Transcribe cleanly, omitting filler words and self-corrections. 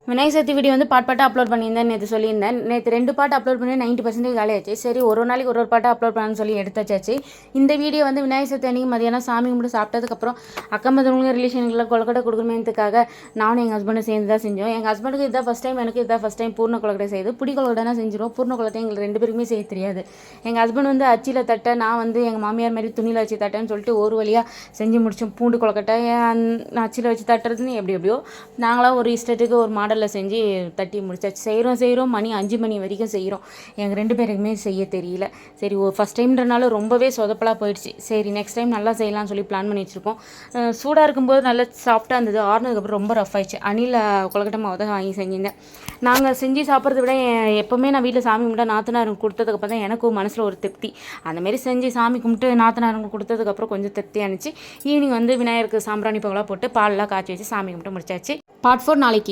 Vinayagar Chaturthi video வந்து பாட்டாக upload பண்ணியிருந்தேன். நேற்று சொல்லியிருந்தேன். நேற்று 2 பாட்டு அப்லோட் பண்ணி 90% காலியாச்சு. சரி ஒரு நாளைக்கு ஒரு பாட்டாக அப்லோட் பண்ணலான்னு சொல்லி எடுத்தாச்சு. இந்த வீடியோ வந்து விநாயகர் சதுர்த்தி அன்றைக்கி மதியானம் சாமி கும்பிட்டு சாப்பிட்டதுக்கப்புறம் அக்கம் பக்கத்துவங்க ரிலேஷன்களை கொழுக்கட்டை கொடுக்கணுமேன்றதுக்காக நானும் எங்கள் ஹஸ்பண்டும் சேர்ந்து தான் செஞ்சோம். எங்கள் ஹஸ்பண்டுக்கு இதுதான் ஃபஸ்ட் டைம், எனக்கு இதுதான் ஃபஸ்ட் டைம் பூர்ண கொழுக்கட்டை செய்யுது. புடி கொழுக்கட்டைனா செஞ்சிடும், பூர்ண கொழுக்கட்டை எங்களுக்கு 2 பேருக்குமே செய்ய தெரியாது. எங்கள் ஹஸ்பண்ட் வந்து அச்சியில் தட்ட, நான் வந்து எங்கள் மாமியார் மாதிரி துணியில் வச்சு தட்டேன்னு சொல்லிட்டு ஒரு வழியாக செஞ்சு முடித்தோம். பூண்டு கொழுக்கட்டை அச்சியில் வச்சு தட்டுறதுன்னு எப்படியோ நாங்களாம் ஒரு இஷ்டத்துக்கு ஒரு மாடலில் செஞ்சு தட்டி முடிச்சாச்சு. செய்கிறோம் மணி 5 மணி வரைக்கும் செய்கிறோம். எங்கள் 2 பேருக்குமே செய்ய தெரியல. சரி ஃபஸ்ட் டைம்ன்றனால ரொம்பவே சொதப்பலாக போயிடுச்சு. சரி நெக்ஸ்ட் டைம் நல்லா செய்யலாம்னு சொல்லி பிளான் பண்ணி வச்சுருக்கோம். சூடாக இருக்கும்போது நல்லா சாஃப்டாக இருந்தது. ஆறுனதுக்கப்புறம் ரொம்ப ரஃப் ஆயிடுச்சு. அணில் கொழுக்கட்டை மாவு தான் வாங்கி செஞ்சிருந்தேன். நாங்கள் செஞ்சு சாப்பிட்றத விட எப்போவுமே நான் வீட்டில் சாமி கும்பிட்டா நாத்தனாருக்கு கொடுத்ததுக்கப்புறம் தான் எனக்கும் மனசில் ஒரு திருப்தி. அந்தமாரி செஞ்சு சாமி கும்பிட்டு நாத்தனாருக்கு கொடுத்ததுக்கப்புறம் கொஞ்சம் திருப்தி அனுச்சு. ஈவினிங் வந்து விநாயகருக்கு சாம்பிராணி பொங்கலாக போட்டு பாலெலாம் காய்ச்சி வச்சு சாமி கும்பிட்டு முடிச்சாச்சு. பார்ட் 4 நாளைக்கு.